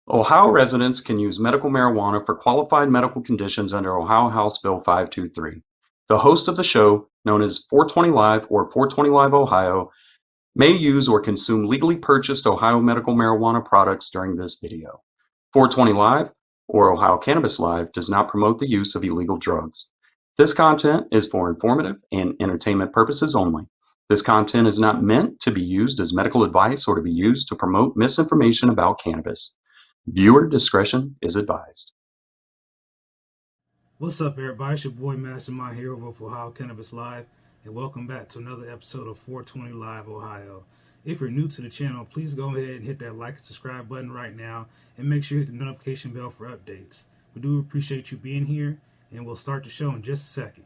Ohio residents can use medical marijuana for qualified medical conditions under Ohio House Bill 523. The host of the show, known as 420 Live or 420 Live Ohio, may use or consume legally purchased Ohio medical marijuana products during this video. 420 Live or Ohio Cannabis Live does not promote the use of illegal drugs. This content is for informative and entertainment purposes only. This content is not meant to be used as medical advice or to be used to promote misinformation about cannabis. Viewer discretion is advised. What's up, everybody? It's your boy Mastamynd here over for Ohio Cannabis Live, and welcome back to another episode of 420 Live Ohio. If you're new to the channel, please go ahead and hit that like and subscribe button right now, and make sure you hit the notification bell for updates. We do appreciate you being here, and we'll start the show in just a second.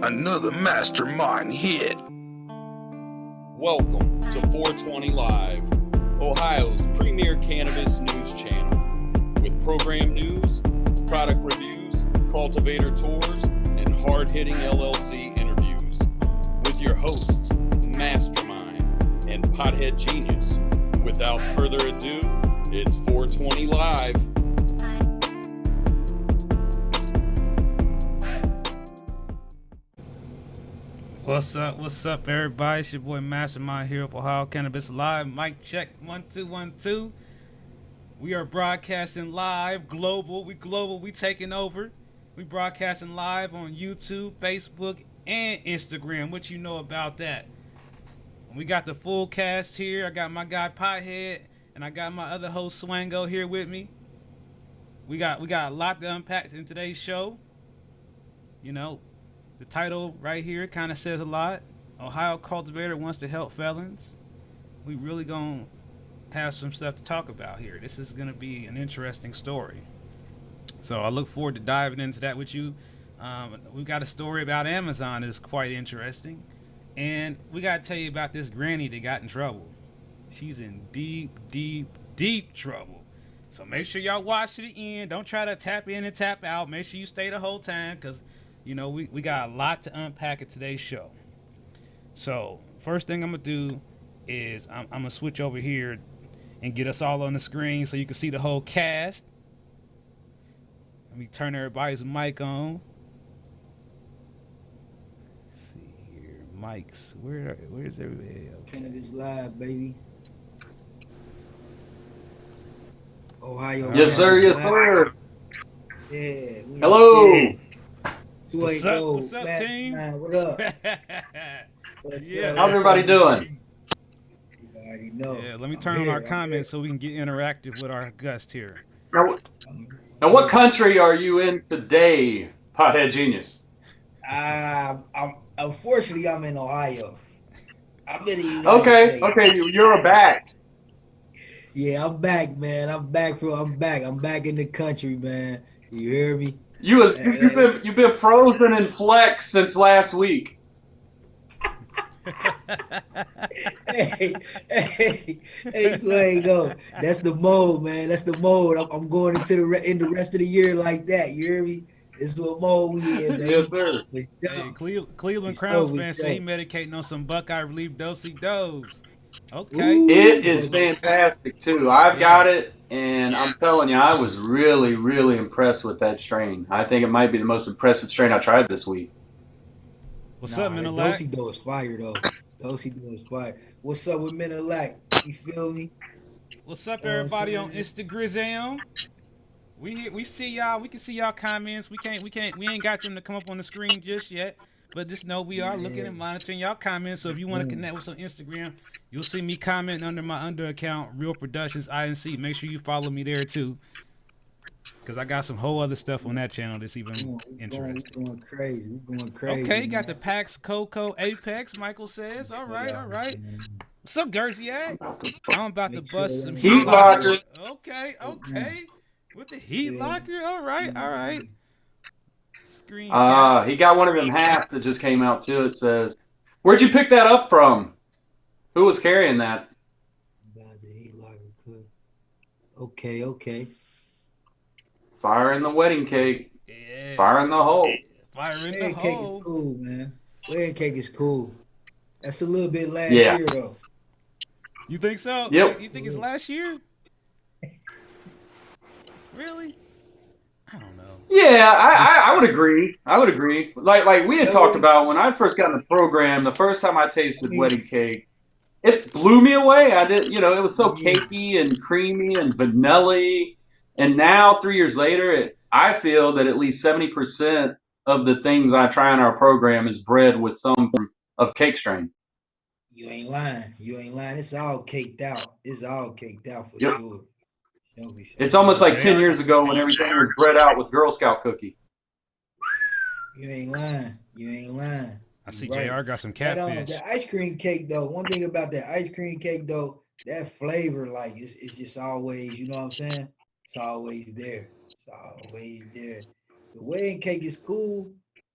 Another mastermind hit. Welcome to 420 Live, Ohio's premier cannabis news channel, with program news, product reviews, cultivator tours, and hard-hitting LLC interviews, with your hosts, Mastermind and Pothead Genius. Without further ado, it's 420 Live. What's up, everybody? It's your boy Mastermind here of Ohio Cannabis Live. Mic check, 1 2 1 2. We are broadcasting live, global. We taking over. We broadcasting live on YouTube, Facebook, and Instagram. What you know about that? We got the full cast here. I got my guy Pothead, and I got my other host Swango here with me. We got a lot to unpack in today's show. You know, the title right here kind of says a lot. Ohio Cultivator wants to help felons. We really gonna have some stuff to talk about here. This is gonna be an interesting story. So I look forward to diving into that with you. We've got a story about Amazon that is quite interesting. And we gotta tell you about this granny that got in trouble. She's in deep trouble. So make sure y'all watch to the end. Don't try to tap in and tap out. Make sure you stay the whole time, because you know, we got a lot to unpack in today's show. So, first thing I'm going to do is I'm going to switch over here and get us all on the screen so you can see the whole cast. Let me turn everybody's mic on. Let's see here. Mics. Where's everybody else? Cannabis Live, baby. Ohio. Yes, sir. Yes, Live. sir. Yeah. Hello. What's up, team? What up? What's up? How's everybody doing? You already know. Yeah, let me turn on our comments so we can get interactive with our guest here. Now, what country are you in today, Pothead Genius? Unfortunately, I'm in Ohio. I'm in the United States. Okay, you're back. Yeah, I'm back, man. I'm back in the country, man. You hear me? You've been frozen in flex since last week. hey, Swango. That's the mode, man. That's the mode. I'm going into the rest of the year like that. You hear me? This is what mode we in, baby. Yes, sir. Hey, Cleveland Crowesfan said he medicating on some Buckeye relief dosey-dos. Okay. Ooh. It is fantastic, too. I've got it, and I'm telling you, I was really, really impressed with that strain. I think it might be the most impressive strain I tried this week. What's up, Menelac? Dosey-do is fire, though. Dosey-do is fire. What's up with Menelac? You feel me? What's up, everybody on Instagram? We see y'all. We can see y'all comments. We ain't got them to come up on the screen just yet. But just know we are looking and monitoring y'all comments. So if you want to connect with us on Instagram, you'll see me commenting under my account, Real Productions INC. Make sure you follow me there too, because I got some whole other stuff on that channel that's even interesting. We're going crazy. Okay, you got the Pax, Coco, Apex. Michael says, all right. What's up, Gerziak? I'm about to bust some Heat locker. Okay. With the heat locker. All right. Screen. He got one of them hats that just came out too. It says, "Where'd you pick that up from? Who was carrying that?" Okay. Fire in the wedding cake. Yes. Fire in the hole. Fire in the Wedding cake is hole. cool, man. Wedding cake is cool. That's a little bit last Yeah. year though. You think so? Yep. You think it's last year? Really? I don't know. Yeah, I would agree. I would agree. Like we had talked about when I first got in the program, the first time I tasted wedding cake, it blew me away. I did, it was so cakey and creamy and vanilla-y. And now 3 years later, I feel that at least 70% of the things I try in our program is bred with some form of cake strain. You ain't lying. You ain't lying. It's all caked out. It's all caked out for Yep. sure. It's almost like 10 years ago when everything was bred out with Girl Scout cookie. You ain't lying. You ain't lying. I see Right. JR got some That, catfish. the ice cream cake though. One thing about that ice cream cake though, that flavor, like it's just always, you know what I'm saying? It's always there. It's always there. The wedding cake is cool,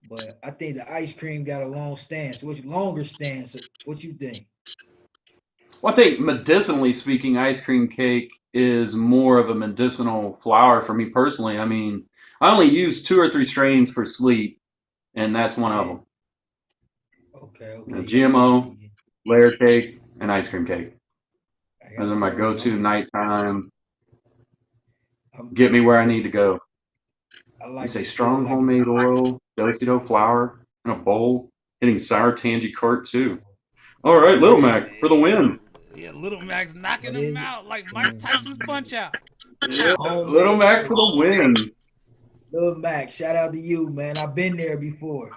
but I think the ice cream got a long stance. Longer stance? What you think? Well, I think medicinally speaking, ice cream cake is more of a medicinal flower for me personally. I mean, I only use 2 or 3 strains for sleep, and that's one of them. Okay. GMO, layer cake, and ice cream cake. I Those got are my you. go-to nighttime. I'm Get me big where I into need to go. I You like say to strong feel like homemade oil, do flour in a bowl, hitting sour tangy curt too. All right, Little Mac for the win. Yeah, Little Mac's knocking What is him it? out like Mike Tyson's punch out. Yeah, Homemade. Little Mac for the win. Lil Mac, shout out to you, man. I've been there before.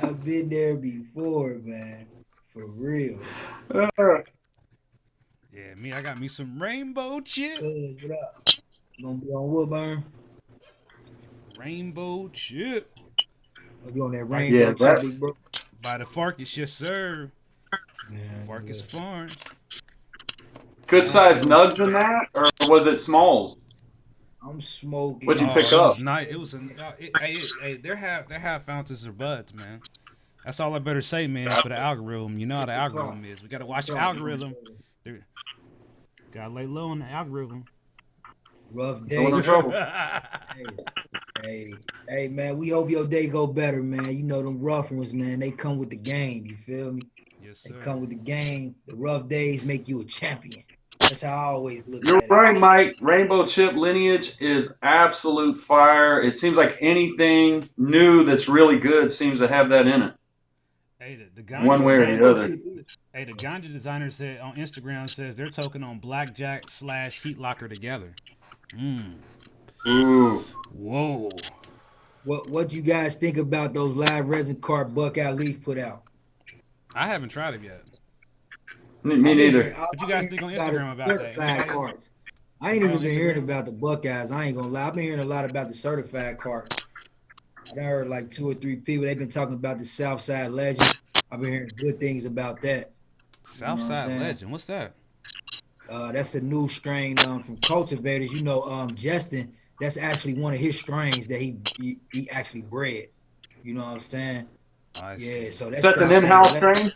I've been there before, man. For real. Yeah, I got me some rainbow chip. What up? You gonna be on Woodburn? Rainbow chip. Or you on that Yeah, rainbow chip, big bro? By the Farkas, yes sir. Man, Farkas Farms. Good sized nugs in that, or was it smalls? I'm smoking. What'd you pick It up? was nice. It was they're half ounces or buds, man. That's all I better say, man, for the algorithm. You know how the algorithm is. We gotta watch the algorithm. Gotta lay low on the algorithm. Rough day. Going in trouble. Hey, man, we hope your day go better, man. You know them rough ones, man. They come with the game. You feel me? Yes, sir. They come with the game. The rough days make you a champion. That's how I always look You're at it. right, Mike. Rainbow Chip lineage is absolute fire. It seems like anything new that's really good seems to have that in it. Hey, the ganja, One way or the other. Hey, the ganja designer said on Instagram says they're token on blackjack / heat locker together. Ooh. Whoa. What you guys think about those live resin cart Buckeye Leaf put out? I haven't tried it yet. Me neither. What you guys think on Instagram about that? Certified carts. I ain't even been hearing about the Buckeyes. I ain't gonna lie. I've been hearing a lot about the certified carts. I heard like 2 or 3 people. They've been talking about the Southside Legend. I've been hearing good things about that. Southside Legend. What's that? That's a new strain from Cultivators. You know, Justin. That's actually one of his strains that he actually bred. You know what I'm saying? Yeah. So that's an in-house strain.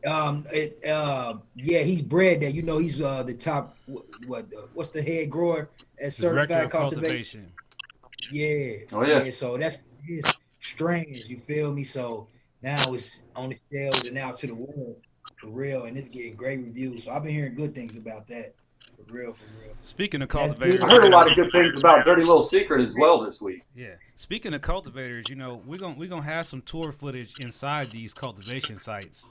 Yeah, he's bred that. You know, he's the top. What's the head grower at Certified Cultivation? Yeah. Oh yeah. Yeah. So that's his strains. You feel me? So now it's on the shelves and out to the world for real, and it's getting great reviews. So I've been hearing good things about that. For real. Speaking of cultivators, I heard a lot of good things about Dirty Little Secret as well this week. Yeah. Speaking of cultivators, you know, we're gonna have some tour footage inside these cultivation sites.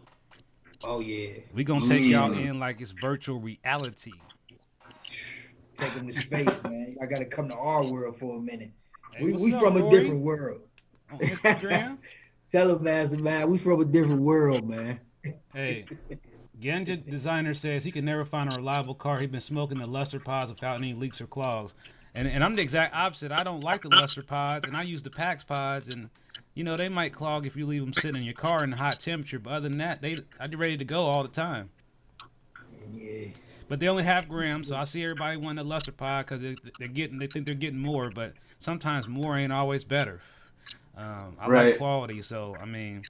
Oh yeah. We're gonna take y'all in like it's virtual reality. Take them to space, man. I gotta come to our world for a minute. Hey, we up, from a Lori? different world. On Instagram. Tell them, Mastermind, we from a different world, man. Hey, Ganja designer says he can never find a reliable car. He's been smoking the luster pods without any leaks or clogs. And I'm the exact opposite. I don't like the luster pods, and I use the PAX pods, and you know they might clog if you leave them sitting in your car in hot temperature. But other than that, I'd be ready to go all the time. Yeah. But they only half grams, so I see everybody wanting a luster pod because they think they're getting more, but sometimes more ain't always better. I like quality, so I mean,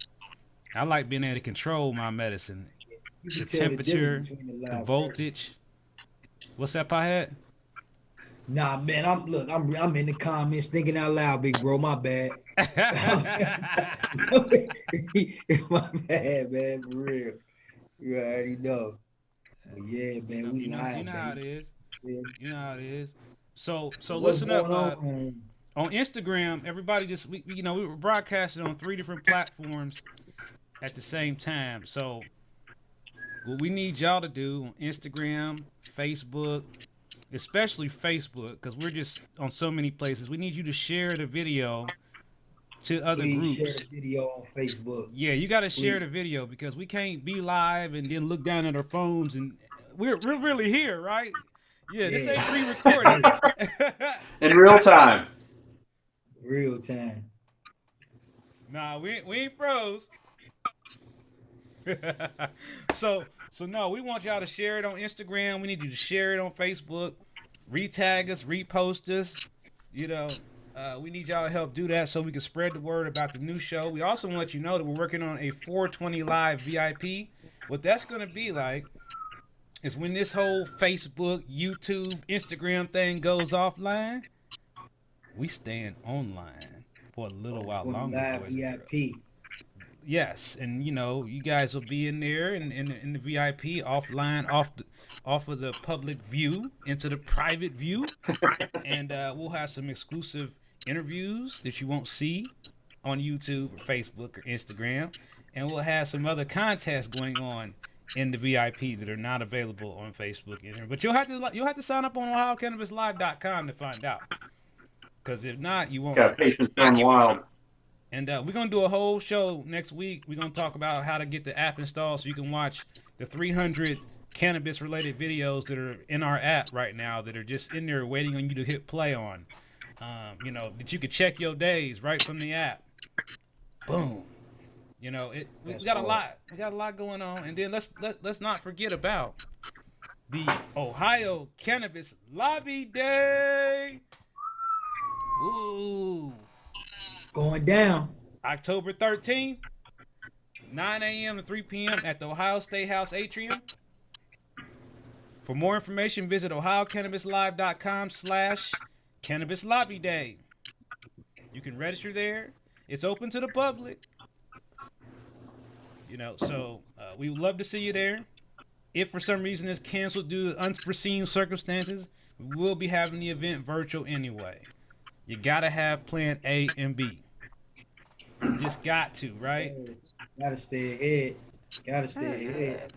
I like being able to control my medicine, the temperature, the voltage. What's that, Pothead? Nah, man. I'm in the comments thinking out loud, big bro. My bad. My bad, man. For real. You already know. But yeah, man. We live. You know how it is. Yeah. You know how it is. So What's listen up. going on? On Instagram, everybody just we were broadcasting on 3 different platforms at the same time. So what we need y'all to do on Instagram, Facebook, especially Facebook, because we're just on so many places. We need you to share the video to other Please groups. share the video on Facebook. Yeah, you got to share the video because we can't be live and then look down at our phones and we're really here, right? Yeah, this ain't pre-recorded. In real time. Real time. Nah, we ain't froze. So no, we want y'all to share it on Instagram. We need you to share it on Facebook, retag us, repost us. You know, we need y'all to help do that so we can spread the word about the new show. We also want to let you know that we're working on a 420 Live VIP. What that's going to be like is when this whole Facebook, YouTube, Instagram thing goes offline, we stand online for a little while longer. Live VIP. Yes, and you know, you guys will be in there in the VIP offline, off of the public view into the private view, and we'll have some exclusive interviews that you won't see on YouTube or Facebook or Instagram, and we'll have some other contests going on in the VIP that are not available on Facebook. But you'll have to sign up on OhioCannabisLive.com to find out, because if not, you won't. Got patience going wild. And we're going to do a whole show next week. We're going to talk about how to get the app installed so you can watch the 300 cannabis-related videos that are in our app right now that are just in there waiting on you to hit play on. You know, that you could check your days right from the app. Boom. You know, we got a lot. We got a lot going on. And then let's not forget about the Ohio Cannabis Lobby Day. Ooh. Going down. October 13th, 9 a.m. to 3 p.m. at the Ohio State House Atrium. For more information, visit ohiocannabislive.com/Cannabis Lobby Day. You can register there. It's open to the public. You know, so we would love to see you there. If for some reason it's canceled due to unforeseen circumstances, we will be having the event virtual anyway. You gotta have plan A and B. You just got to, right? Gotta stay ahead. Gotta stay ahead.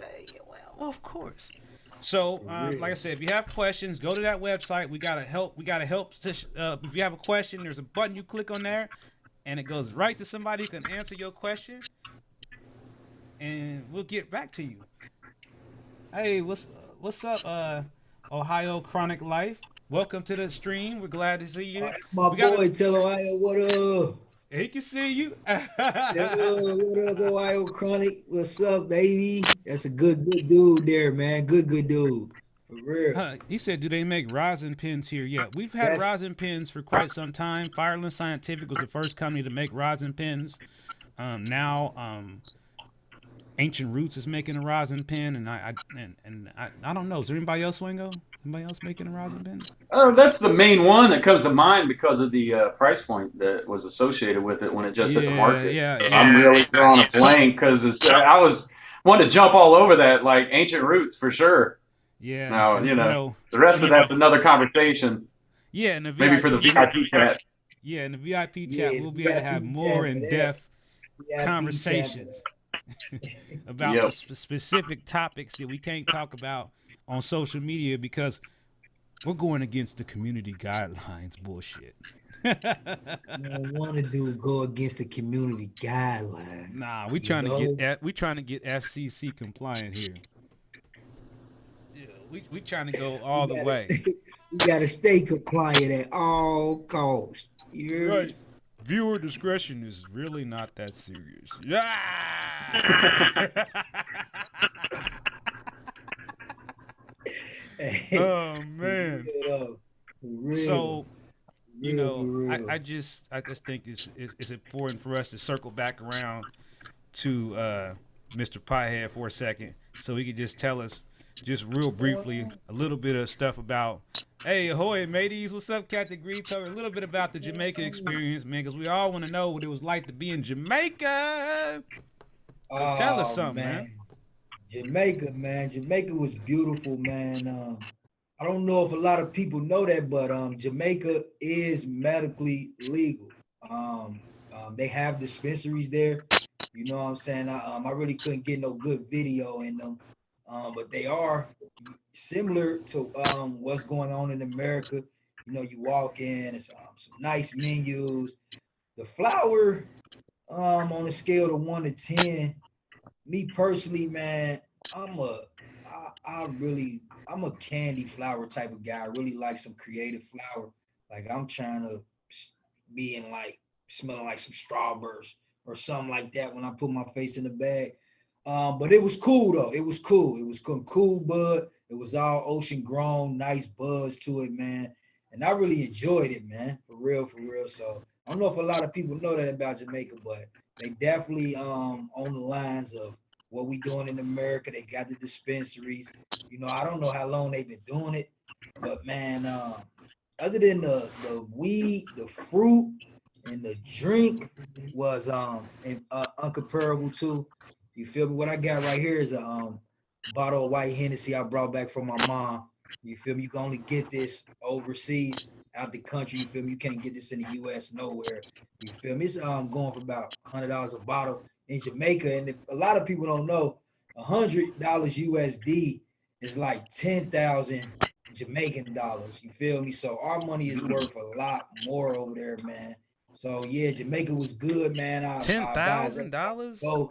Well, of course. So, like I said, if you have questions, go to that website. We gotta help. If you have a question, there's a button you click on there, and it goes right to somebody who can answer your question, and we'll get back to you. Hey, what's up, Ohio Chronic Life? Welcome to the stream. We're glad to see you. That's my boy. Tell Ohio what up. He can see you. What up, Ohio Chronic? What's up, baby? That's a good dude there, man. Good dude. For real. He said, do they make rosin pens here? Yeah, we've had rosin pens for quite some time. Fireland Scientific was the first company to make rosin pens. Now, Ancient Roots is making a rosin pen, and I don't know. Is there anybody else, Swingo? Anybody else making a rosin pen? Oh, that's the main one that comes to mind because of the price point that was associated with it when it just hit the market. Yeah. I'm really drawing a blank because I was wanting to jump all over that, like Ancient Roots for sure. Yeah. Now, you know, the rest of that's another conversation. Yeah, and maybe for the VIP chat. Yeah, in the VIP chat, we'll be able to have more in-depth conversations about the specific topics that we can't talk about on social media because we're going against the community guidelines bullshit. I don't want to go against the community guidelines. Nah, we trying to get FCC compliant here. Yeah, we trying to go all the way. We gotta stay compliant at all costs. Right. Viewer discretion is really not that serious. Yeah. Oh man. So you know, I just think it's important for us to circle back around to Mr. Pothead for a second, so he could just tell us just real briefly a little bit of stuff about Hey, ahoy, mateys. What's up, Captain Green? Tell her a little bit about the Jamaica experience, man, because we all want to know what it was like to be in Jamaica. So tell us Oh something, man. man, Jamaica, man. Jamaica was beautiful, man. I don't know if a lot of people know that, but Jamaica is medically legal. Um, they have dispensaries there. You know what I'm saying? I really couldn't get no good video in them, but they are similar to what's going on in America. You know, you walk in, it's some nice menus. The flower, on a scale of 1 to 10, me personally, man, I'm a I'm a candy flower type of guy. I really like some creative flower. Like I'm trying to be in like smelling like some strawberries or something like that when I put my face in the bag. But it was cool though. It was cool. It was cool bud. It was all ocean grown, nice buzz to it, man. And I really enjoyed it, man. For real, for real. So I don't know if a lot of people know that about Jamaica, but they definitely on the lines of what we doing in America. They got the dispensaries. You know, I don't know how long they've been doing it, but man, other than the weed, the fruit, and the drink was uncomparable too. You feel me? What I got right here is a bottle of white Hennessy I brought back from my mom. You feel me? You can only get this overseas, out the country. You feel me? You can't get this in the U.S. nowhere. You feel me? It's going for about $100 a bottle in Jamaica, and if a lot of people don't know, $100 USD is like 10,000 Jamaican dollars. You feel me? So our money is worth a lot more over there, man. So yeah, Jamaica was good, man. $10,000? So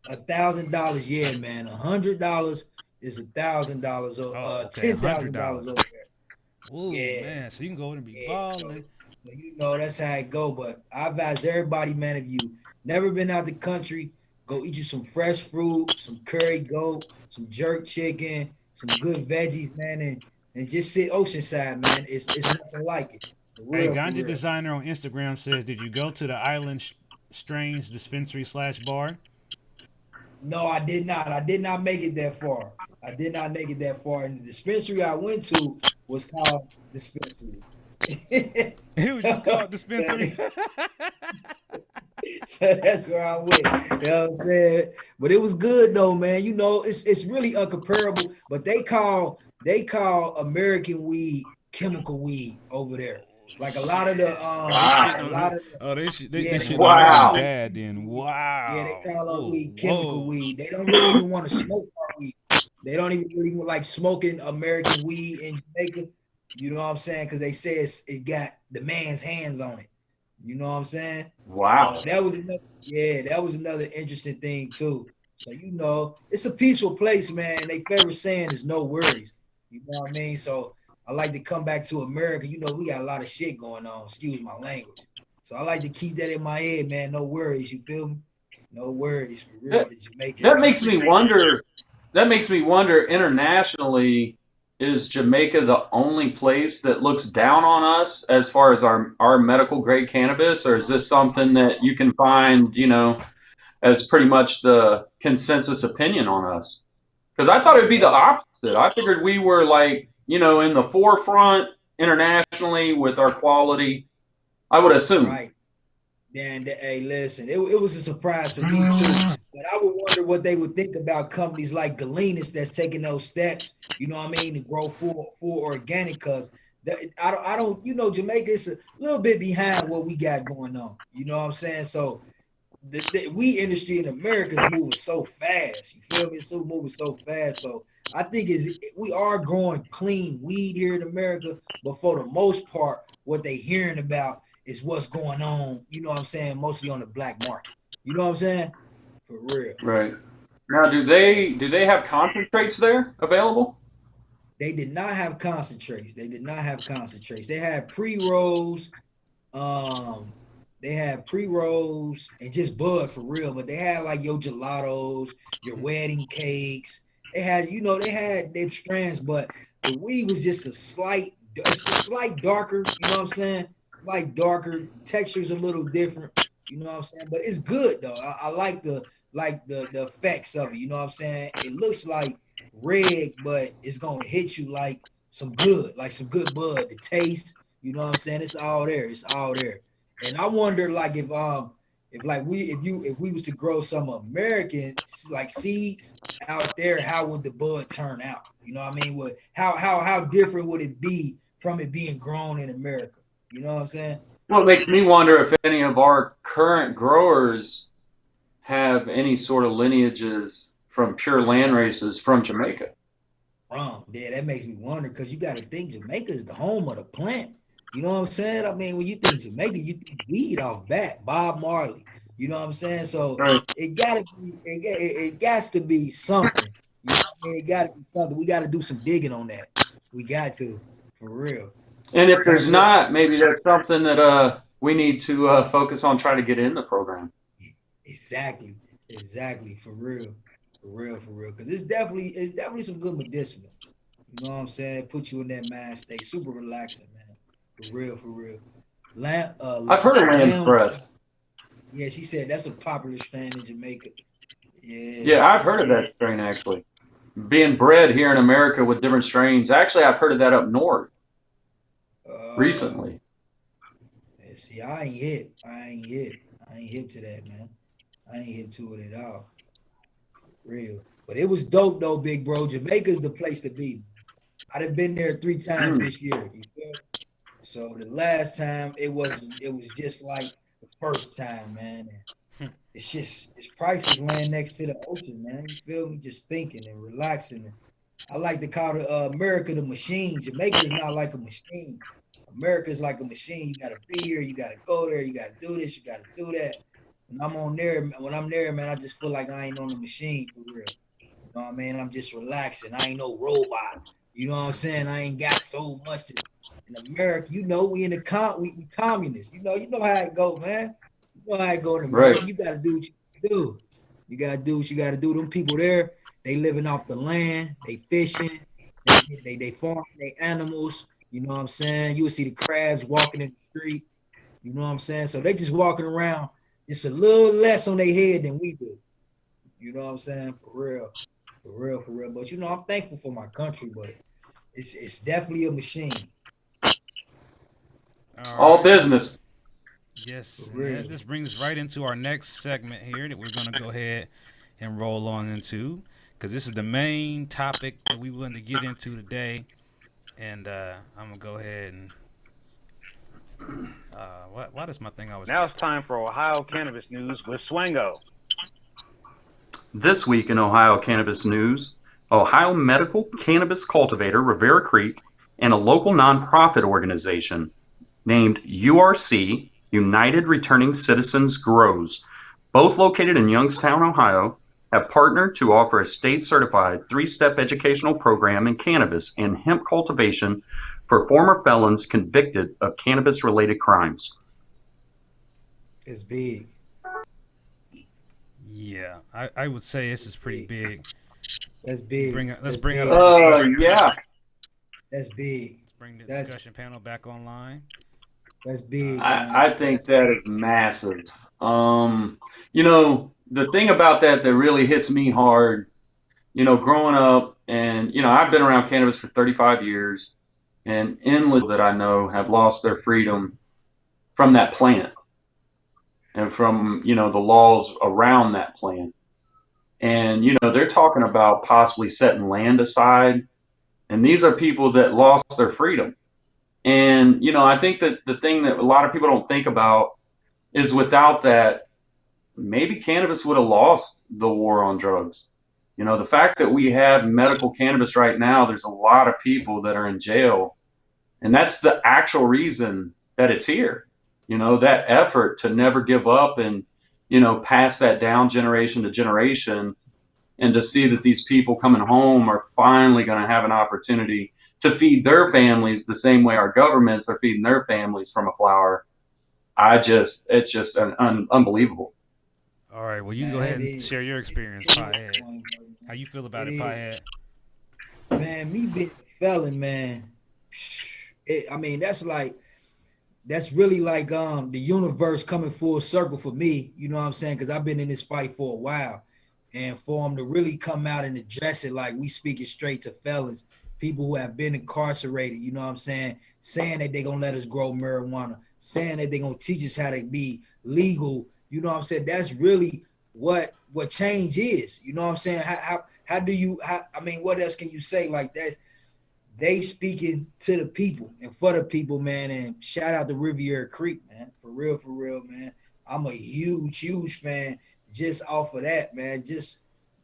$1,000, yeah, man. $100 is $1,000 or okay, $10,000 over there. Ooh, Yeah, man. So you can go in and be yeah. So balling. you know that's how it go. But I advise everybody, man, if you never been out the country, go eat you some fresh fruit, some curry goat, some jerk chicken, some good veggies, man, and just sit oceanside, man. It's nothing like it. For Hey, real, for Ganja real. Designer on Instagram says, did you go to the Island Strains dispensary / bar? No, I did not. I did not make it that far. I did not make it that far. And the dispensary I went to was called Dispensary. It was just called dispensary. So that's where I went. You know what I'm saying? But it was good though, man. You know, it's really uncomparable. But they call American weed chemical weed over there. Like a lot of the they shit Wow. on bad then. Wow. Yeah, they call our weed Whoa. chemical weed. They don't really even want to smoke our weed. They don't even really like smoking American weed in Jamaica. You know what I'm saying? Because they say it got the man's hands on it. You know what I'm saying? Wow. So that was another interesting thing too. So you know, it's a peaceful place, man. They favorite saying is no worries. You know what I mean? So I like to come back to America. You know, we got a lot of shit going on. Excuse my language. So I like to keep that in my head, man. No worries. You feel me? No worries for real. The Jamaican. That makes me wonder. That makes me wonder internationally, is Jamaica the only place that looks down on us as far as our medical grade cannabis, or is this something that you can find, you know, as pretty much the consensus opinion on us? Because I thought it'd be the opposite. I figured we were like, you know, in the forefront internationally with our quality. I would assume. Right. Then, hey, listen, it was a surprise for me too. But I would wonder what they would think about companies like Galenas that's taking those steps, you know what I mean, to grow full organic. Because I don't, you know, Jamaica is a little bit behind what we got going on. You know what I'm saying? So the weed industry in America is moving so fast. You feel me? It's still moving so fast. So I think we are growing clean weed here in America, but for the most part, what they hearing about is what's going on, you know what I'm saying, mostly on the black market. You know what I'm saying? For real. Right. Now, do they have concentrates there available? They did not have concentrates. They had pre-rolls. They had pre-rolls and just bud for real, but they had like your gelatos, your wedding cakes. They had them strands, but the weed was just a slight darker, you know what I'm saying? Like darker, texture's a little different, you know what I'm saying? But it's good though. I like the effects of it, you know what I'm saying? It looks like red, but it's gonna hit you like some good, like some good bud, the taste, you know what I'm saying? It's all there. It's all there. And I wonder like if we was to grow some American like seeds out there, how would the bud turn out? You know what I mean? How different would it be from it being grown in America? You know what I'm saying? Well, it makes me wonder if any of our current growers have any sort of lineages from pure land races from Jamaica. Yeah, that makes me wonder because you got to think Jamaica is the home of the plant. You know what I'm saying? I mean, when you think Jamaica, you think weed off bat, Bob Marley. You know what I'm saying? So Right. it got to be something. You know what I mean? It got to be something. We got to do some digging on that. We got to, for real. And if there's not, maybe that's something that we need to focus on trying to get in the program. Exactly, for real. Because it's definitely some good medicinal. You know what I'm saying? Put you in that mind state, super relaxing, man. For real. I've heard of lamb's breath. Yeah, she said that's a popular strain in Jamaica. Yeah, I've heard of that strain actually. Being bred here in America with different strains. Actually, I've heard of that up north recently. See, I ain't hip to that, man. I ain't hip to it at all. Real. But it was dope though, big bro. Jamaica's the place to be. I'd have been there 3 times this year. You feel? So the last time it was just like the first time, man. And it's priceless laying next to the ocean, man. You feel me? Just thinking and relaxing. I like to call America the machine. Jamaica is not like a machine. America is like a machine. You gotta be here, you gotta go there, you gotta do this, you gotta do that. When I'm there, man, I just feel like I ain't on the machine for real. You know what I mean? I'm just relaxing. I ain't no robot. You know what I'm saying? I ain't got so much to. In America, you know, we in the we communists. You know how it go, man. You know how it go in America. Right. You gotta do what you do. You gotta do what you gotta do. Them people there, they living off the land. They fishing. They farming their animals. You know what I'm saying? You'll see the crabs walking in the street. You know what I'm saying? So they just walking around. It's a little less on their head than we do. You know what I'm saying? For real. But you know, I'm thankful for my country, but it's definitely a machine. All business. Yes. And this brings us right into our next segment here that we're going to go ahead and roll on into, because this is the main topic that we want to get into today. And I'm going to go ahead and why does my thing always... Now it's time for Ohio Cannabis News with Swango. This week in Ohio Cannabis News, Ohio medical cannabis cultivator Rivera Creek and a local nonprofit organization named URC, United Returning Citizens Grows, both located in Youngstown, Ohio, have partnered to offer a state-certified 3-step educational program in cannabis and hemp cultivation for former felons convicted of cannabis-related crimes. It's big. Yeah, I would say this is pretty big. That's big. Let's bring up our discussion. Yeah. That's big. Let's bring the discussion panel back online. That's big. I think that is massive. You know, the thing about that really hits me hard, you know, growing up, and, you know, I've been around cannabis for 35 years, and endless that I know have lost their freedom from that plant and from, you know, the laws around that plant. And, you know, they're talking about possibly setting land aside. And these are people that lost their freedom. And, you know, I think that the thing that a lot of people don't think about is without that, maybe cannabis would have lost the war on drugs. You know, the fact that we have medical cannabis right now, there's a lot of people that are in jail. And that's the actual reason that it's here. You know, that effort to never give up and, you know, pass that down generation to generation, and to see that these people coming home are finally going to have an opportunity to feed their families the same way our governments are feeding their families from a flower. It's just unbelievable. All right, well, you go ahead and share your experience, Pothead. How you feel about it, Pothead? Man, me being a felon, man. I mean, that's really like the universe coming full circle for me. You know what I'm saying? Because I've been in this fight for a while, and for them to really come out and address it like we speaking straight to felons, people who have been incarcerated, you know what I'm saying that they're gonna let us grow marijuana, saying that they're gonna teach us how to be legal, you know what I'm saying? That's really what change is, you know what I'm saying? How do you, I mean, what else can you say like that? They speaking to the people and for the people, man, and shout out to Riviera Creek, man, for real, man. I'm a huge fan just off of that, man. Just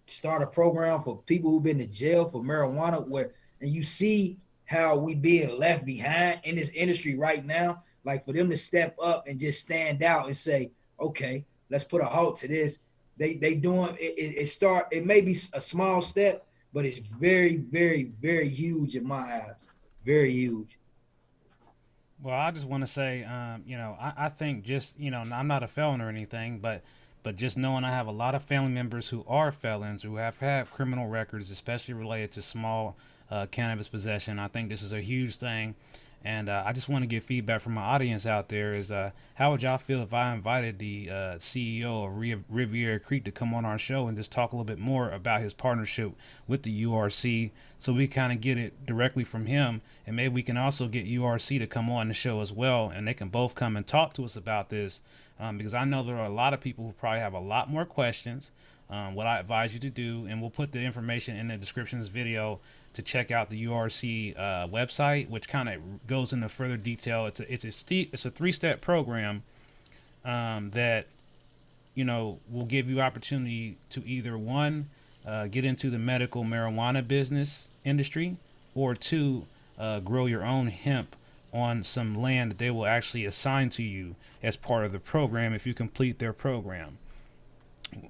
start a program for people who've been to jail for marijuana, and you see how we being left behind in this industry right now. Like for them to step up and just stand out and say, okay, let's put a halt to this. They doing it. It may be a small step, but it's very huge in my eyes. Very huge. Well, I just want to say, I think just, I'm not a felon or anything, but just knowing I have a lot of family members who are felons, who have had criminal records, especially related to small cannabis possession, I think this is a huge thing. And I just want to get feedback from my audience out there is how would y'all feel if I invited the CEO of Riviera Creek to come on our show and just talk a little bit more about his partnership with the URC so we kind of get it directly from him, and maybe we can also get URC to come on the show as well, and they can both come and talk to us about this because I know there are a lot of people who probably have a lot more questions. What I advise you to do, and we'll put the information in the description of this video to check out the URC website, which kind of goes into further detail. It's a 3-step program that will give you opportunity to either one get into the medical marijuana business industry, or two grow your own hemp on some land that they will actually assign to you as part of the program if you complete their program.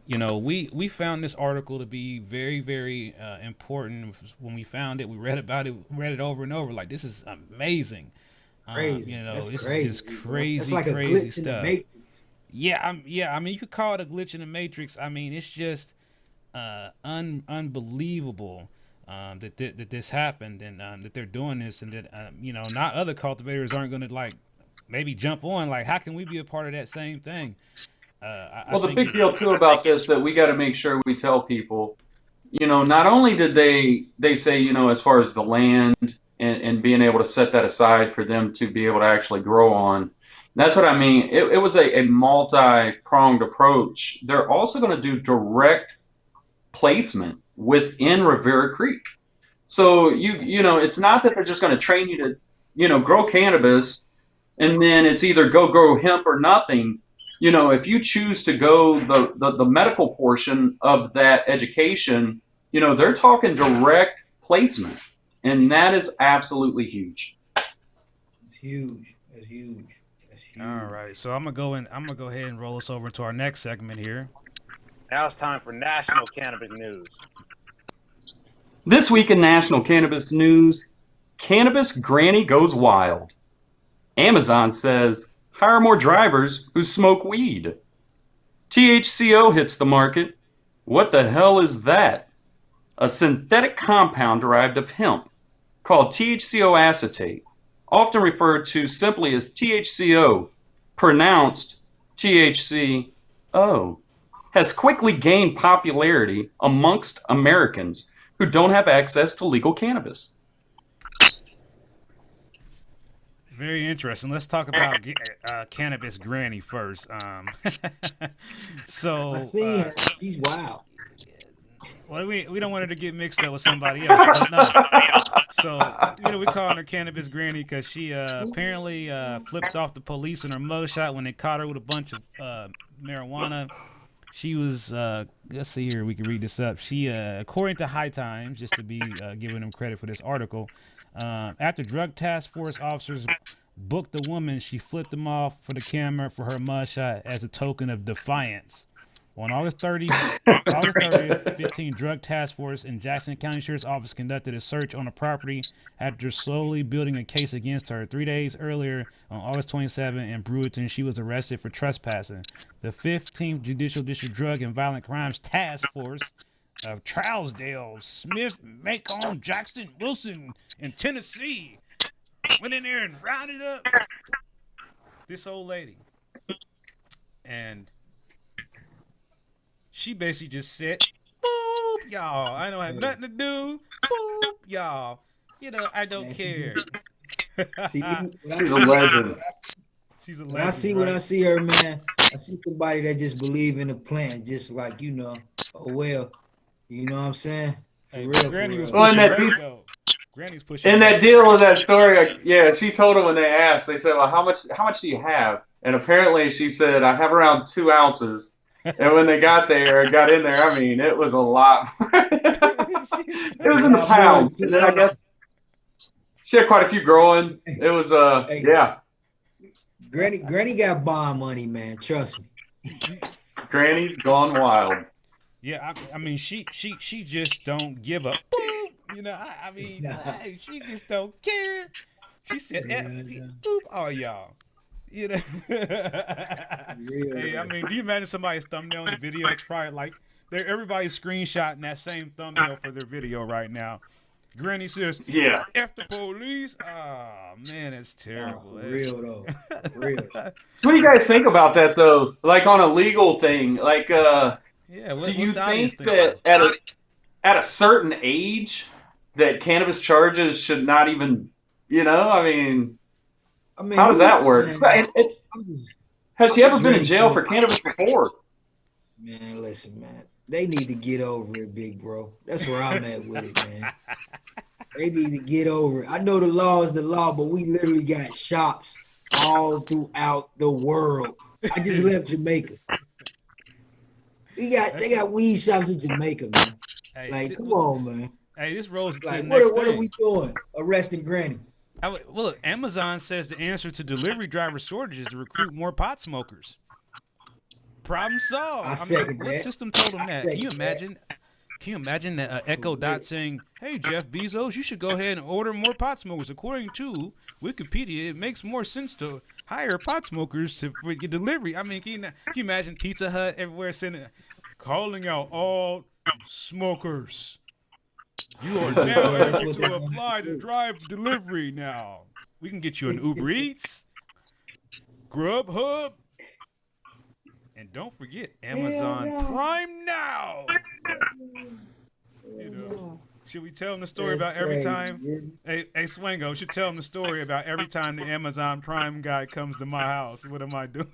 We found this article to be very important. When we found it, we read about it, read it over and over. Like, this is amazing. Crazy. This crazy. is just crazy, It's like crazy a glitch stuff. in the matrix. Yeah. I mean, you could call it a glitch in the matrix. I mean, it's just unbelievable that this happened, and that they're doing this, and that not other cultivators aren't going to like maybe jump on. Like, how can we be a part of that same thing? Well, the big deal too about this that we got to make sure we tell people, not only did they say, as far as the land and being able to set that aside for them to be able to actually grow on, that's what I mean. It was a multi-pronged approach. They're also going to do direct placement within Rivera Creek. So it's not that they're just going to train you to, grow cannabis, and then it's either go grow hemp or nothing. If you choose to go the medical portion of that education, they're talking direct placement, and that is absolutely huge. It's huge. That's huge. All right, so I'm gonna go ahead and roll us over to our next segment here. Now it's time for national cannabis news. This week in national cannabis news, cannabis granny goes wild. Amazon says hire more drivers who smoke weed. THCO hits the market. What the hell is that? A synthetic compound derived of hemp called THCO acetate, often referred to simply as THCO, pronounced THCO, has quickly gained popularity amongst Americans who don't have access to legal cannabis. Very interesting. Let's talk about cannabis granny first. So I see her. She's wild. Well, we don't want her to get mixed up with somebody else, but no. So we call her cannabis granny because she apparently flipped off the police in her mugshot when they caught her with a bunch of marijuana. She was let's see here, we can read this up. She according to High Times, just to be giving them credit for this article. After drug task force officers booked the woman, she flipped them off for the camera for her mugshot as a token of defiance. On August 30th, 15 drug task force in Jackson County Sheriff's Office conducted a search on the property after slowly building a case against her. 3 days earlier, on August 27th, in Brewerton, she was arrested for trespassing. The 15th Judicial District Drug and Violent Crimes Task Force of Trousdale, Smith, Macomb, Jackson, Wilson, in Tennessee went in there and rounded up this old lady. And she basically just said, boop, y'all. I don't have nothing to do. Boop, y'all. I don't Man, care. See, She's a legend. She's a when legend. I see her, man, I see somebody that just believe in the plan, just like oh well, you know what I'm saying? For Hey, real, Granny for was real. Well, in pushing that weight though. Granny's pushing. in weight. that deal in that story, yeah, she told him when they asked, they said, "Well, how much do you have?" And apparently, she said, "I have around 2 ounces." And when they got in there, I mean, it was a lot. It was in the pounds. And then I guess she had quite a few growing. It was Hey, yeah. Granny got bond money, man. Trust me. Granny's gone wild. Yeah, I mean, she just don't give up. Boop. I mean, hey, she just don't care. She said, boop, all y'all. Hey, I mean, do you imagine somebody's thumbnail in the video? It's probably like everybody's screenshotting that same thumbnail for their video right now. Granny says, Yeah. F the police. Oh, man, it's terrible. For real, though. For real. What do you guys think about that, though? Like on a legal thing, like yeah, do you think that at a certain age that cannabis charges should not even, I mean, how does that work? Has she ever been in jail for cannabis before? Man, listen, man. They need to get over it, big bro. That's where I'm at with it, man. They need to get over it. I know the law is the law, but we literally got shops all throughout the world. I just left Jamaica. They got weed shops in Jamaica, man. Hey, like, come on, man. Hey, this rolls into like, the next what thing. are we doing? Arresting Granny. Well, look, Amazon says the answer to delivery driver shortage is to recruit more pot smokers. Problem solved. I second what that. system told them that? Can you imagine? Can you imagine Echo Dot saying, "Hey Jeff Bezos, you should go ahead and order more pot smokers. According to Wikipedia, it makes more sense to hire pot smokers for your delivery." I mean, can you imagine Pizza Hut everywhere sending, calling out all smokers? You are now able to apply to drive delivery now. We can get you an Uber Eats, Grubhub, and don't forget Amazon Prime now. Should we tell them the story about every time? Hey, Swango, should tell them the story about every time the Amazon Prime guy comes to my house. What am I doing?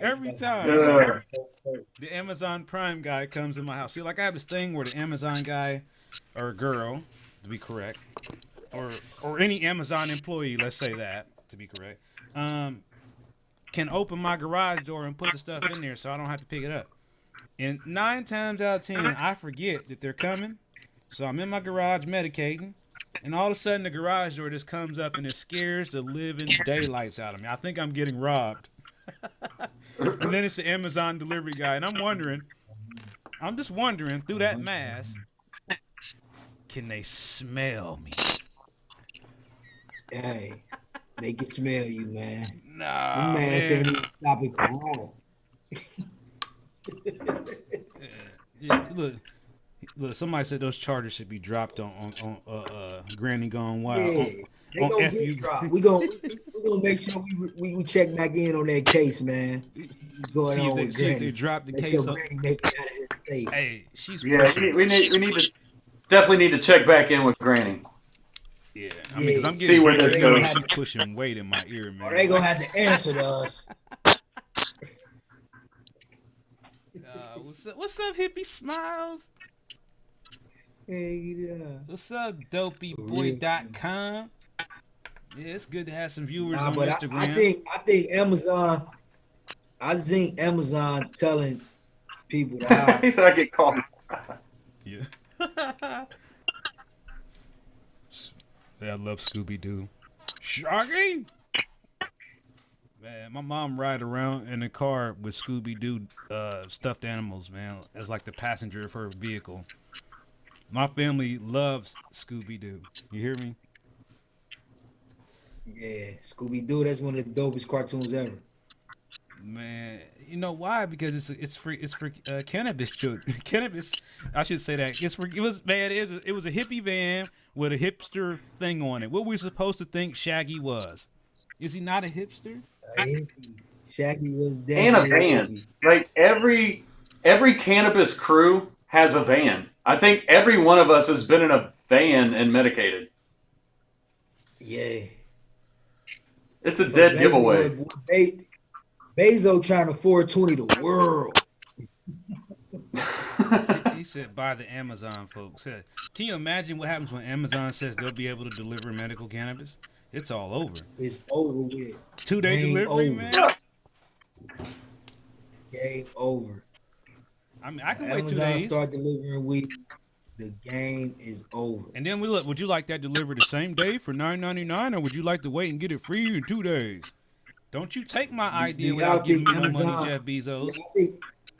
Every time the Amazon Prime guy comes in my house. See, like I have this thing where the Amazon guy or girl, to be correct, or any Amazon employee, let's say that, to be correct, can open my garage door and put the stuff in there so I don't have to pick it up. And 9 times out of 10, I forget that they're coming. So I'm in my garage medicating, and all of a sudden the garage door just comes up and it scares the living daylights out of me. I think I'm getting robbed. And then it's the Amazon delivery guy, and I'm just wondering through that mask, can they smell me? Hey, they can smell you, man. Nah, the man said he's stopping Corona. Yeah, look, somebody said those charges should be dropped on Granny Gone Wild. Yeah, they gonna get dropped. We gonna make sure we check back in on that case, man. Going on with Granny. If they drop the make case sure up. Granny make it out of here safe. Hey, she's we need to definitely need to check back in with Granny. Yeah, I mean, 'cause I'm see where this goes. She's pushing weight in my ear, man. Or they gonna have to answer to us. What's up, hippie smiles? Hey, yeah. What's up, dopeyboy.com? Yeah, it's good to have some viewers on but Instagram. I think Amazon telling people how He said I get called. Yeah. Yeah, I love Scooby-Doo. Shaggy! Man, my mom ride around in a car with Scooby-Doo stuffed animals, man, as like the passenger of her vehicle. My family loves Scooby-Doo. You hear me? Yeah, Scooby-Doo, that's one of the dopest cartoons ever. Man, you know why? Because it's for cannabis children. Cannabis, I should say that. It was a hippie van with a hipster thing on it. What we supposed to think Shaggy was? Is he not a hipster? Shaggy was And a van. Like every cannabis crew has a van. I think every one of us has been in a van and medicated. Yeah. It's a dead giveaway. Bezos trying to 420 the world. He said by the Amazon folks. Can you imagine what happens when Amazon says they'll be able to deliver medical cannabis? It's all over. It's over with. 2-day delivery, over. man. Game over. I mean, I can Amazon wait 2 days. Start delivering weed. The game is over. And then we look. Would you like that delivered the same day for $9.99, or would you like to wait and get it free in 2 days? Don't you take my idea without giving me no money, Jeff Bezos.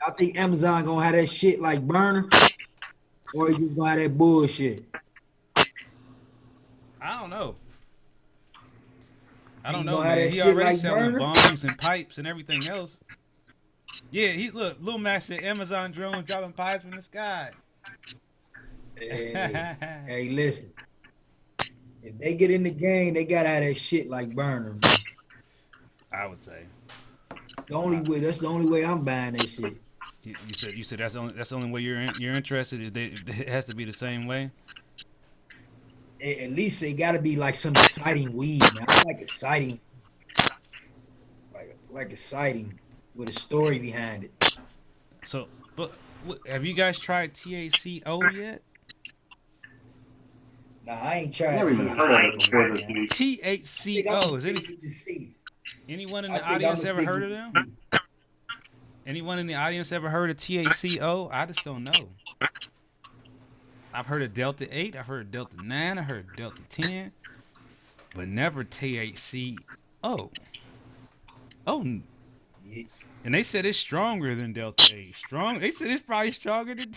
I think Amazon gonna have that shit like burner, or you just gonna have that bullshit. I don't know. I You don't know, gonna have man. that He shit already like selling burner? bongs and pipes and everything else. Yeah, Lil Max said Amazon drones dropping pipes from the sky. Hey, listen. If they get in the game, they gotta have that shit like burner. Man. I would say. It's the only way. That's the only way I'm buying that shit. You said that's the only way you're interested. It has to be the same way. At least it got to be like some exciting weed, man. I like exciting, like exciting with a story behind it. So, but have you guys tried THCO yet? Nah, I ain't tried. Never even heard of it before this week. THCO is anyone in the audience ever heard of them? Anyone in the audience ever heard of THCO? I just don't know. I've heard of Delta 8, I've heard of Delta 9, I heard of Delta 10, but never THCO. Oh. And they said it's stronger than Delta 8. They said it's probably stronger than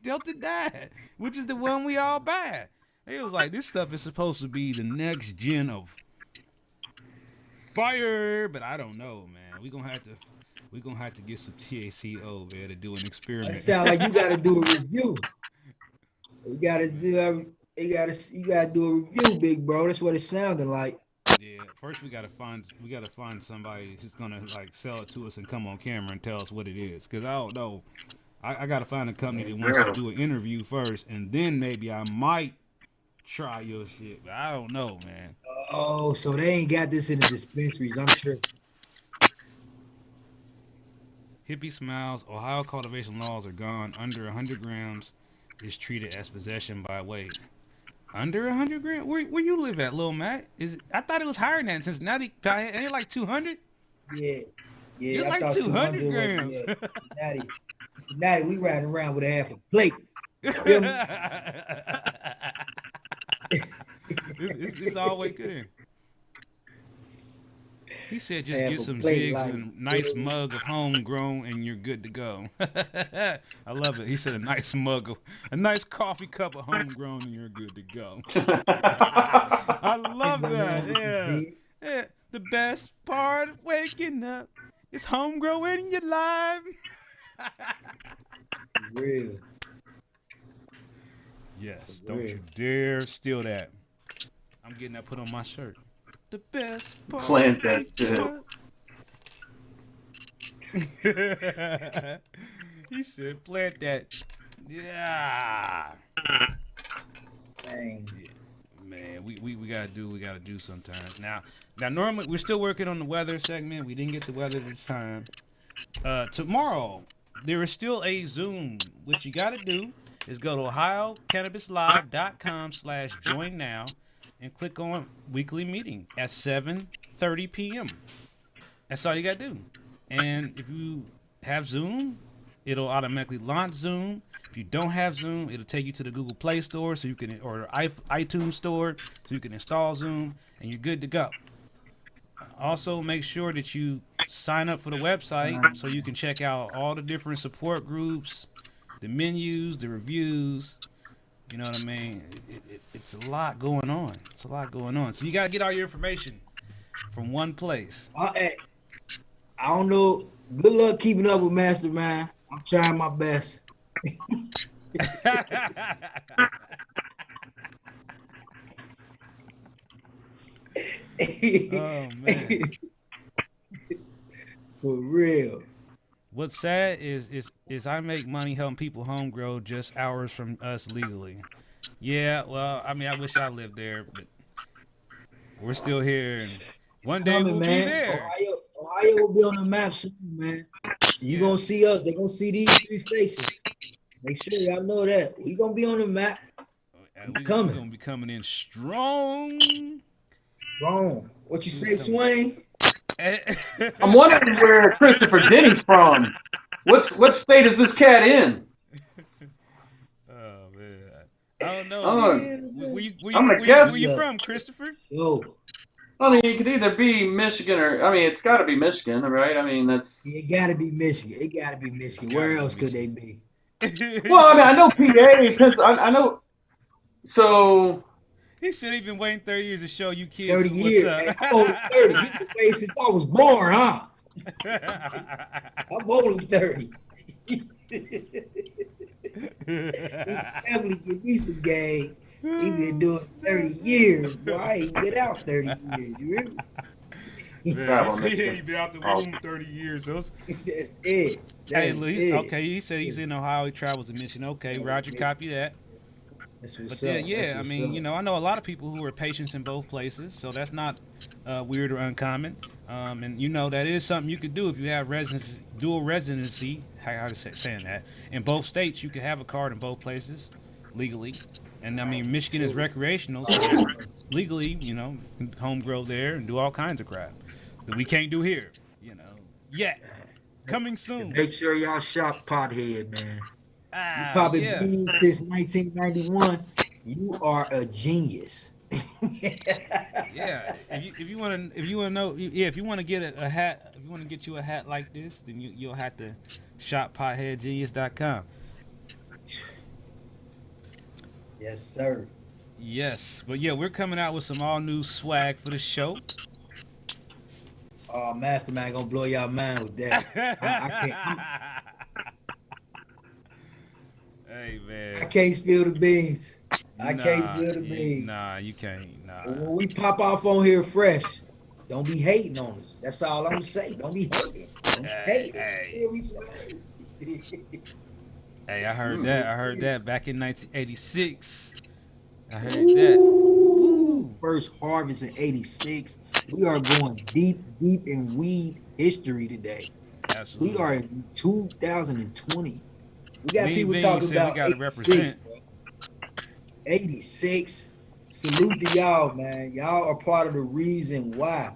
Delta 9, which is the one we all buy. It was like, this stuff is supposed to be the next gen of fire, but I don't know, man. We're gonna have to get some THCO, man, to do an experiment. It sound like you gotta do a review. You gotta do a review, big bro. That's what it sounded like. Yeah, first we gotta find somebody who's gonna like sell it to us and come on camera and tell us what it is. Cause I don't know. I gotta find a company that wants to do an interview first, and then maybe I might try your shit. But I don't know, man. Oh, so they ain't got this in the dispensaries, I'm sure. Hippie smiles. Ohio cultivation laws are gone. Under 100 grams is treated as possession by weight. Under 100 grams? Where you live at, Lil Matt? I thought it was higher than that in Cincinnati. Ain't it like 200? Yeah. It's I like thought 200 grams. Cincinnati, we riding around with a half a plate. It's always good. He said just Half get a some plate, zigs like, and a nice mug of homegrown and you're good to go. I love it. He said a nice coffee cup of homegrown and you're good to go. I love that. Yeah. The best part of waking up is homegrown in your life. For real. Yes, For don't real. you dare steal that. I'm getting that put on my shirt. The best part. Plant that shit. He said, plant that. Yeah. Dang. Yeah. Man, we gotta do sometimes. Now normally we're still working on the weather segment. We didn't get the weather this time. Tomorrow there is still a Zoom. What you gotta do is go to ohiocannabislive.com/join now and click on weekly meeting at 7:30 p.m. That's all you gotta do. And if you have Zoom, it'll automatically launch Zoom. If you don't have Zoom, it'll take you to the Google Play Store or iTunes Store so you can install Zoom and you're good to go. Also, make sure that you sign up for the website so you can check out all the different support groups, the menus, the reviews. You know what I mean? It's a lot going on. So you got to get all your information from one place. I don't know. Good luck keeping up with Mastermind. I'm trying my best. Oh, man. For real. what's sad is I make money helping people home grow just hours from us legally. Yeah, well, I mean, I wish I lived there, but we're still here, and It's one day coming, we'll man. be there. Ohio will be on the map soon, man. You gonna see us. They gonna see these three faces. Make sure y'all know that we gonna be on the map. We're coming. gonna be coming in strong. Wrong. What you say, Swain? I'm wondering where Christopher Denny's from. What state is this cat in? Oh man, I don't know. Oh, Where you from, Christopher? Yo, I mean, it could either be Michigan or, I mean, it's got to be Michigan, right? I mean, that's. it gotta be Michigan. It gotta be Michigan. Where else could they be? Well, I mean, I know PA. I know. So. He said he's been waiting 30 years to show you kids 30 what's years. up. Hey, I'm only 30. You been waiting since I was born, huh? I'm only 30. He definitely give me some game. He been doing 30 years, boy. I ain't been out 30 years. You hear me? Yeah, he been out the womb 30 years. That's it. Hey, That's look, it. okay, he said he's in Ohio. He travels to Michigan. Okay, Roger, copy that. That's what's But up. yeah, That's I what's mean, up. you know, I know a lot of people who are patients in both places, so that's not weird or uncommon. And you know, that is something you could do if you have residency, dual residency. How to saying that in both states, you can have a card in both places legally. And I mean, Michigan is recreational, so legally, you know, you can home grow there and do all kinds of crap that we can't do here. You know, yet coming soon. Make sure y'all shop Pothead, man. You Ah, probably yeah. been since 1991. You are a genius. Yeah, if you want to know, yeah, if you want to get a hat, if you want to get you a hat like this, then you'll have to shop potheadgenius.com. Yes, sir. Yes, but yeah, we're coming out with some all new swag for the show. Oh, Mastermind gonna blow y'all mind with that. I can't. Hey man, I can't spill the beans. I can't spill the beans. Nah, you can't. Nah. When we pop off on here fresh, don't be hating on us. That's all I'm gonna say. Don't be hating. Don't be hating. Hey, I heard that. I heard that back in 1986. I heard that. Ooh, first harvest in '86. We are going deep in weed history today. Absolutely. We are in 2020. We got Mean people Bean talking said about we gotta 86, represent. bro. 86. Salute to y'all, man. Y'all are part of the reason why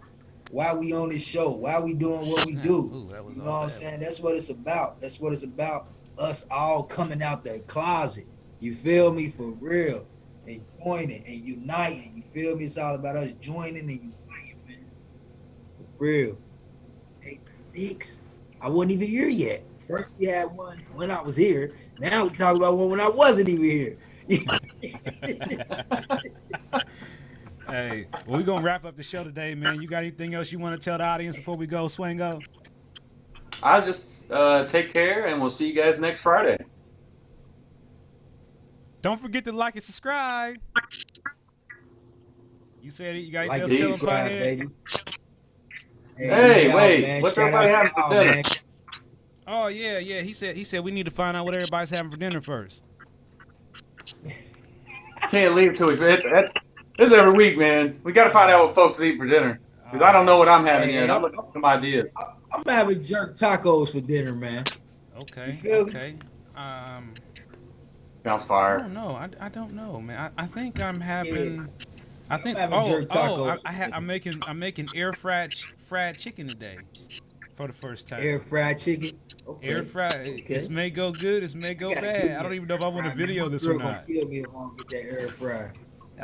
we on this show, why we doing what we do. Ooh, that was You all know what I'm bad. saying? That's what it's about. That's what it's about. Us all coming out that closet. You feel me? For real. And joining and uniting. You feel me? It's all about us joining and uniting, man. For real. Hey, Nix, I wasn't even here yet. First we had one when I was here. Now we talk about one when I wasn't even here. Hey, well, we're gonna wrap up the show today, man. You got anything else you want to tell the audience before we go, Swingo? I just take care, and we'll see you guys next Friday. Don't forget to like and subscribe. You said it. You got Like anything and else to tell them, subscribe, Pothead? baby. Hey, y'all, wait, man. what's Shout everybody out to having for y'all, dinner? man. Oh yeah. He said we need to find out what everybody's having for dinner first. Can't leave till we. It's every week, man. We got to find out what folks eat for dinner. Because I don't know what I'm having Hey, yet. I'm looking for some ideas. I'm having jerk tacos for dinner, man. Okay. You feel me? Okay. Sounds I fire. don't know. I don't know, man. I think I'm having. Yeah. I think. I'm having jerk tacos. I'm making air fried chicken today, for the first time. Air fried chicken. Okay. Air fried. Okay. This may go good. This may go You gotta bad. get I don't that even know if I want to fried. video My this girl or gonna not. kill me if I don't get that air fried.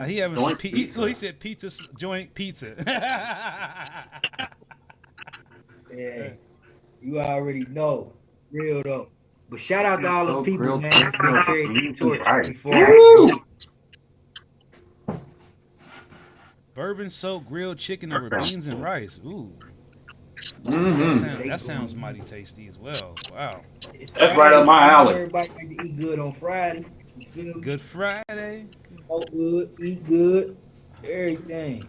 He having Joint some pizza. He said pizza joint pizza. Yeah. You already know. Real though. But shout out to all the people, Grilled man, that's been chicken, carrying the beans, and torch rice. before. Woo! Bourbon soaked grilled chicken over That sounds beans and good. rice. Ooh. Mm-hmm. That sounds mighty tasty as well. Wow. It's That's right up my Friday, alley. Everybody like to eat good on Friday. You feel me? Good Friday. Smoke good, eat good, everything.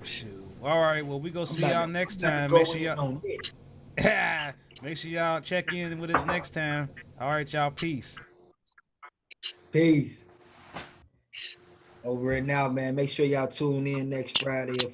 Shoot. All right. Well, we gonna see I'm about y'all to- next I'm about to time. go Make sure in y'all. on this. Make sure y'all check in with us next time. All right, y'all. Peace. Peace. Over and out, man. Make sure y'all tune in next Friday at